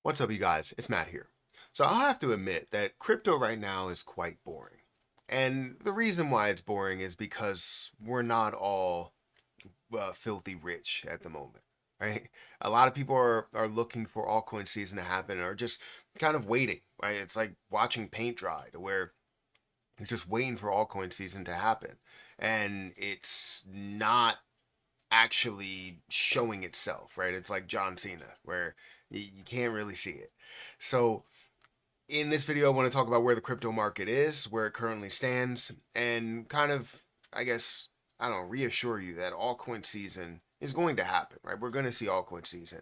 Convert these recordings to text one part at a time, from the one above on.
What's up, you guys? It's Matt here. So I'll have to admit that crypto right now is quite boring. And the reason why it's boring is because we're not all filthy rich at the moment, right? A lot of people are looking for altcoin season to happen or just kind of waiting, right? It's like watching paint dry to where you're just waiting for altcoin season to happen. And it's not actually showing itself, right? It's like John Cena, where you can't really see it. So in this video, I want to talk about where the crypto market is, where it currently stands, and kind of, I guess, I don't know, reassure you that altcoin season is going to happen, right? We're going to see altcoin season.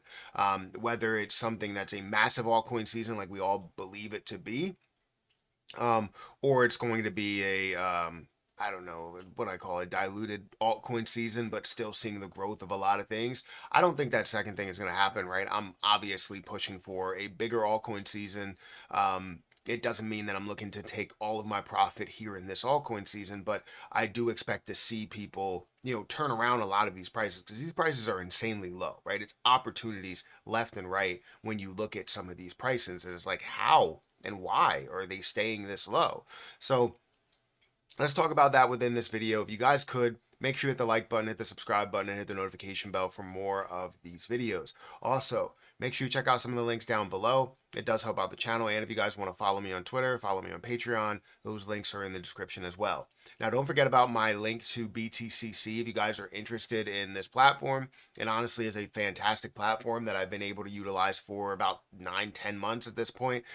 Whether it's something that's a massive altcoin season like we all believe it to be, um, or it's going to be a I don't know what I call a diluted altcoin season, but still seeing the growth of a lot of things. I don't think that second thing is going to happen, right? I'm obviously pushing for a bigger altcoin season. It doesn't mean that I'm looking to take all of my profit here in this altcoin season, but I do expect to see people, turn around a lot of these prices because these prices are insanely low, right? It's opportunities left and right when you look at some of these prices. And it's like, how and why are they staying this low? So let's talk about that within this video. If you guys could, make sure you hit the like button, hit the subscribe button, and hit the notification bell for more of these videos. Also, make sure you check out some of the links down below. It does help out the channel. And if you guys want to follow me on Twitter, follow me on Patreon, those links are in the description as well. Now, don't forget about my link to BTCC if you guys are interested in this platform. It honestly is a fantastic platform that I've been able to utilize for about 9-10 months at this point.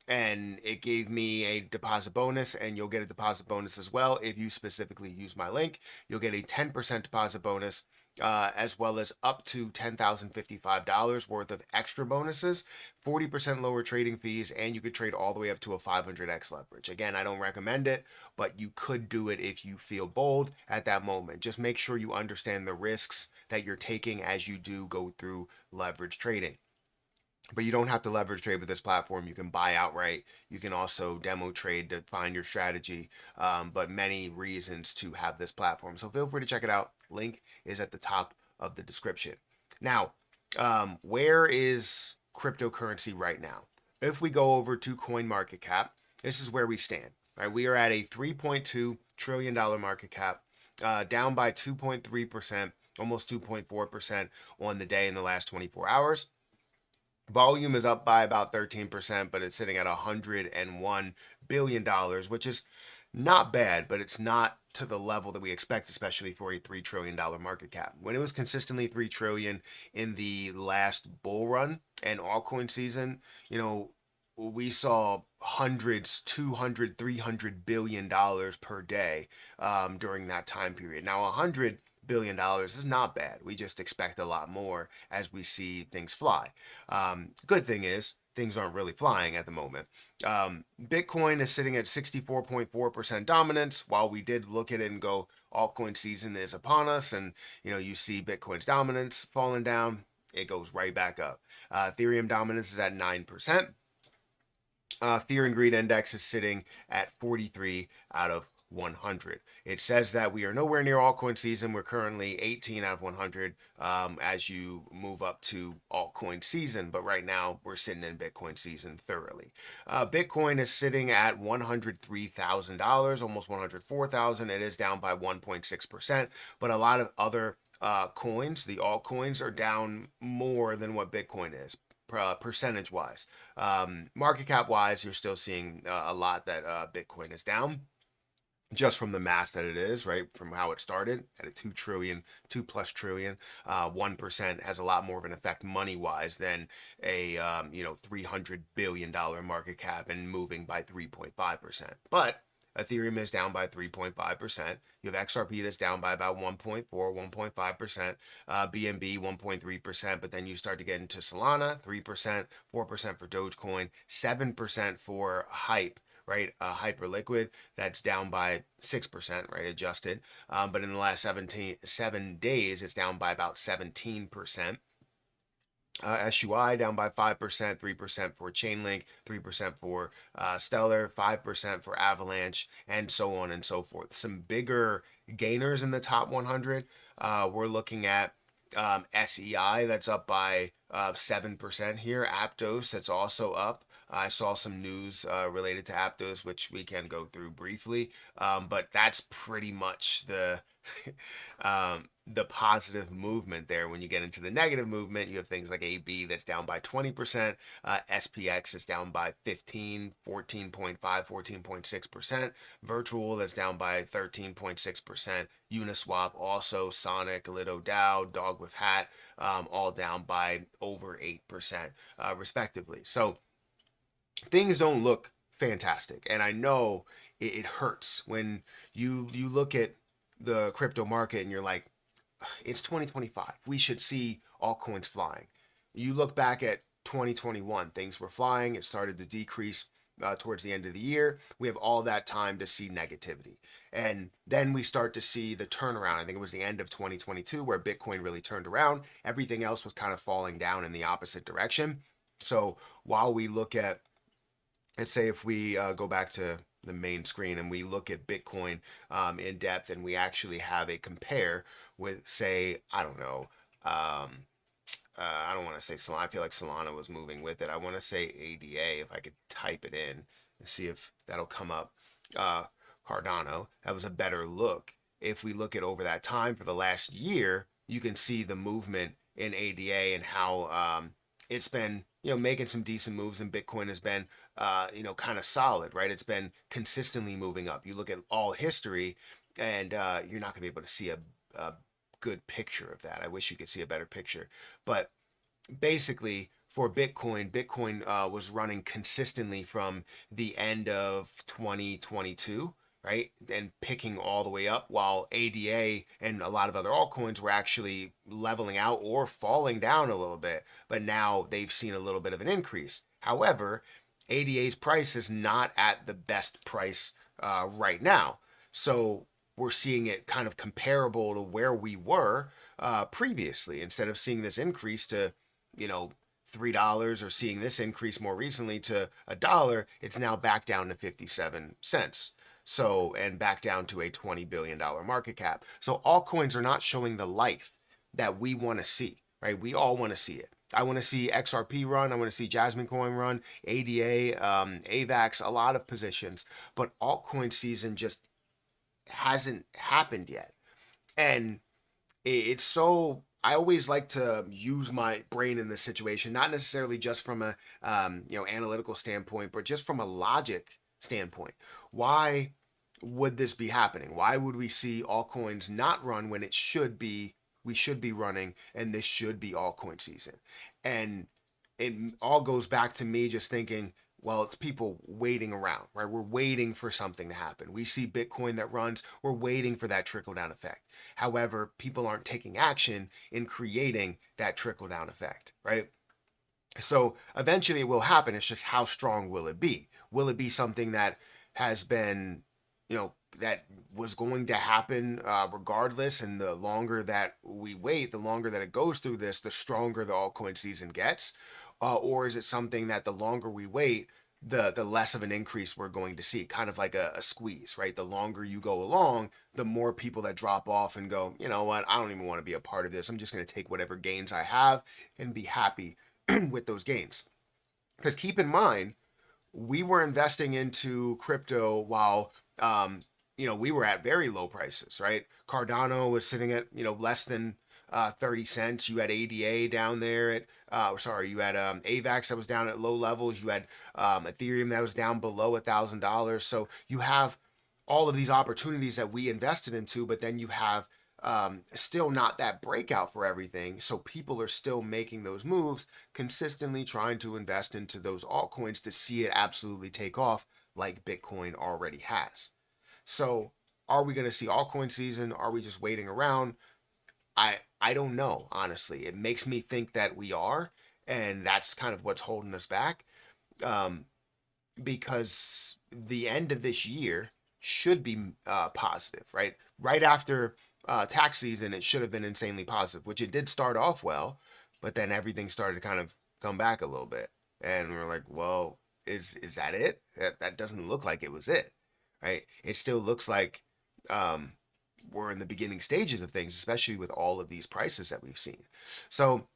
And it gave me a deposit bonus, and you'll get a deposit bonus as well if you specifically use my link. You'll get a 10% deposit bonus, as well as up to $10,055 worth of extra bonuses, 40% lower trading fees, and you could trade all the way up to a 500x leverage. Again, I don't recommend it, but you could do it if you feel bold at that moment. Just make sure you understand the risks that you're taking as you do go through leverage trading. But you don't have to leverage trade with this platform. You can buy outright. You can also demo trade to find your strategy. But many reasons to have this platform. So feel free to check it out. Link is at the top of the description. Now, where is cryptocurrency right now? If we go over to CoinMarketCap, this is where we stand. Right, we are at a $3.2 trillion market cap, down by 2.3%, almost 2.4% on the day in the last 24 hours. Volume is up by about 13%, but it's sitting at $101 billion, which is not bad, but it's not to the level that we expect, especially for a $3 trillion market cap. When it was consistently $3 trillion in the last bull run and altcoin season, we saw hundreds, 200, $300 billion per day during that time period. Now, $100 billion is not bad. We just expect a lot more as we see things fly. Good thing is things aren't really flying at the moment. Bitcoin is sitting at 64.4% dominance. While we did look at it and go, altcoin season is upon us, and you see Bitcoin's dominance falling down, it goes right back up. Ethereum dominance is at 9%. Fear and Greed Index is sitting at 43 out of 100. It says that we are nowhere near altcoin season. We're currently 18 out of 100 as you move up to altcoin season. But right now, we're sitting in Bitcoin season thoroughly. Bitcoin is sitting at $103,000, almost $104,000. It is down by 1.6%. But a lot of other coins, the altcoins, are down more than what Bitcoin is. Percentage wise, market cap wise, you're still seeing a lot that Bitcoin is down just from the mass that it is, right? From how it started at a 2 trillion, 2+ trillion, 1% has a lot more of an effect money wise than a, $300 billion market cap and moving by 3.5%. But Ethereum is down by 3.5%. You have XRP that's down by about 1.4, 1.5%, BNB 1.3%, but then you start to get into Solana, 3%, 4% for Dogecoin, 7% for Hype, right? Hyperliquid, that's down by 6%, right? Adjusted. But in the last 7 days, it's down by about 17%. SUI down by 5%, 3% for Chainlink, 3% for Stellar, 5% for Avalanche, and so on and so forth. Some bigger gainers in the top 100. We're looking at SEI, that's up by 7% here. Aptos, that's also up. I saw some news related to Aptos, which we can go through briefly, but that's pretty much the positive movement there. When you get into the negative movement, you have things like AB that's down by 20%, SPX is down by 15, 14.5, 14.6%, Virtual that's down by 13.6%, Uniswap also, Sonic, Lido DAO, Dog with Hat, all down by over 8%, respectively. So things don't look fantastic, and I know it hurts when you look at the crypto market and you're like, it's 2025. We should see altcoins flying. You look back at 2021, things were flying. It started to decrease towards the end of the year. We have all that time to see negativity. And then we start to see the turnaround. I think it was the end of 2022 where Bitcoin really turned around. Everything else was kind of falling down in the opposite direction. So while we look at, let's say if we go back to the main screen and we look at Bitcoin in depth, and we actually have a compare with, say, I don't know, I don't want to say Solana. I feel like Solana was moving with it. I want to say ADA, if I could type it in and see if that'll come up. Cardano, that was a better look. If we look at over that time for the last year, you can see the movement in ADA and how it's been, making some decent moves, and Bitcoin has been, kind of solid, right? It's been consistently moving up. You look at all history, and you're not going to be able to see a good picture of that. I wish you could see a better picture. But basically, for Bitcoin was running consistently from the end of 2022, right? And picking all the way up, while ADA and a lot of other altcoins were actually leveling out or falling down a little bit. But now they've seen a little bit of an increase. However, ADA's price is not at the best price right now. So we're seeing it kind of comparable to where we were previously. Instead of seeing this increase to, $3, or seeing this increase more recently to $1, it's now back down to 57 cents. So, and back down to a $20 billion market cap. So altcoins are not showing the life that we want to see, right? We all want to see it. I want to see XRP run. I want to see Jasmine Coin run, ADA, AVAX, a lot of positions. But altcoin season just hasn't happened yet. And it's so, I always like to use my brain in this situation, not necessarily just from a analytical standpoint, but just from a logic standpoint. Why would this be happening? Why would we see altcoins not run when it should be, we should be running, and this should be altcoin season? And it all goes back to me just thinking, well, it's people waiting around, right? We're waiting for something to happen. We see Bitcoin that runs, we're waiting for that trickle down effect. However, people aren't taking action in creating that trickle down effect, right? So eventually it will happen. It's just, how strong will it be? Will it be something that has been, that was going to happen regardless, and the longer that we wait, the longer that it goes through this, the stronger the altcoin season gets? Or is it something that the longer we wait, the less of an increase we're going to see? Kind of like a squeeze, right? The longer you go along, the more people that drop off and go, you know what, I don't even want to be a part of this. I'm just going to take whatever gains I have and be happy with those gains. Because keep in mind, we were investing into crypto while we were at very low prices, right? Cardano was sitting at less than 30 cents. You had ADA down there at you had AVAX that was down at low levels. You had Ethereum that was down below $1,000. So you have all of these opportunities that we invested into, but then you have still not that breakout for everything. So people are still making those moves, consistently trying to invest into those altcoins to see it absolutely take off like Bitcoin already has. So are we going to see altcoin season? Are we just waiting around? I don't know, honestly. It makes me think that we are, and that's kind of what's holding us back, because the end of this year should be positive, right? Right after tax season, it should have been insanely positive, which it did start off well, but then everything started to kind of come back a little bit. And we're like, well, is that it? That doesn't look like it was it, right? It still looks like we're in the beginning stages of things, especially with all of these prices that we've seen. So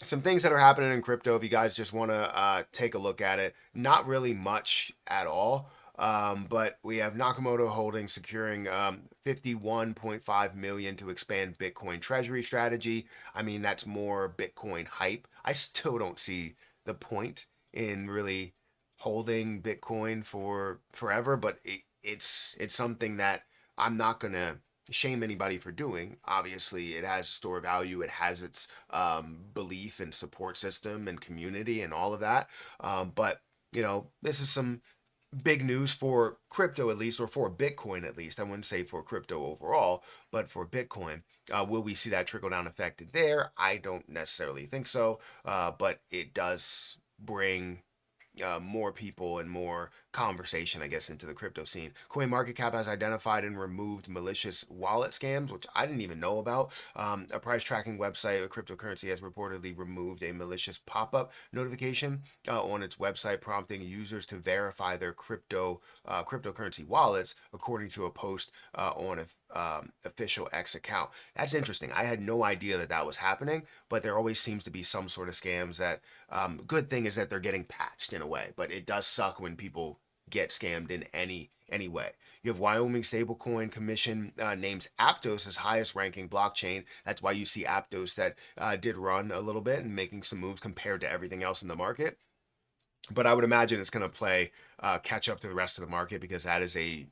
some things that are happening in crypto, if you guys just want to take a look at it. Not really much at all. But we have Nakamoto Holdings securing 51.5 million to expand Bitcoin treasury strategy. I mean, that's more Bitcoin hype. I still don't see the point in really holding Bitcoin for forever, but it's something that I'm not gonna shame anybody for doing. Obviously, it has store value, it has its belief and support system and community and all of that. But this is some big news for crypto, at least, or for Bitcoin at least. I wouldn't say for crypto overall, but for Bitcoin. Will we see that trickle down effect there? I don't necessarily think so, but it does bring more people and more conversation, I guess, into the crypto scene. CoinMarketCap has identified and removed malicious wallet scams, which I didn't even know about. A price tracking website, a cryptocurrency, has reportedly removed a malicious pop-up notification on its website, prompting users to verify their cryptocurrency wallets, according to a post on an official X account. That's interesting. I had no idea that that was happening, but there always seems to be some sort of scams that good thing is that they're getting patched in a way, but it does suck when people get scammed in any way. You have Wyoming Stablecoin Commission names Aptos as highest ranking blockchain. That's why you see Aptos that did run a little bit and making some moves compared to everything else in the market. But I would imagine it's going to play catch up to the rest of the market, because that is a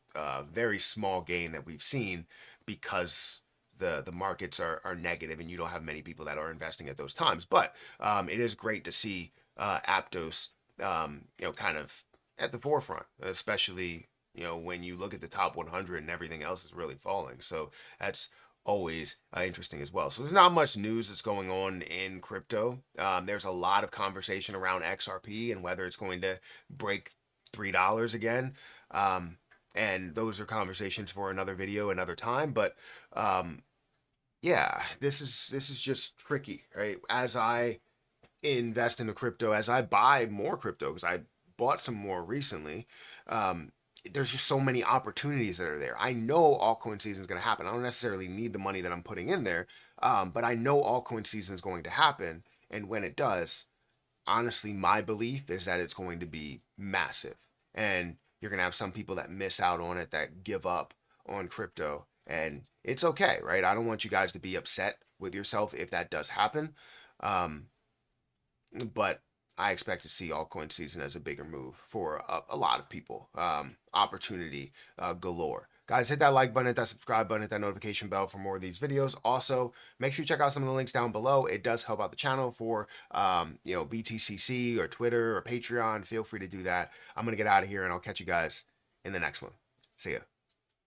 very small gain that we've seen, because the markets are negative and you don't have many people that are investing at those times. But it is great to see Aptos, kind of at the forefront, especially when you look at the top 100 and everything else is really falling. So that's always interesting as well. So there's not much news that's going on in crypto. There's a lot of conversation around XRP and whether it's going to break $3 again. And those are conversations for another video, another time. But yeah, this is just tricky, right? As I invest into crypto, as I buy more crypto, because I bought some more recently, there's just so many opportunities that are there. I know altcoin season is going to happen. I don't necessarily need the money that I'm putting in there, but I know altcoin season is going to happen. And when it does, honestly, my belief is that it's going to be massive. And you're going to have some people that miss out on it, that give up on crypto. And it's okay, right? I don't want you guys to be upset with yourself if that does happen. But I expect to see altcoin season as a bigger move for a lot of people. Opportunity galore. Guys, hit that like button, hit that subscribe button, hit that notification bell for more of these videos. Also, make sure you check out some of the links down below. It does help out the channel for, BTCC or Twitter or Patreon. Feel free to do that. I'm going to get out of here, and I'll catch you guys in the next one. See ya.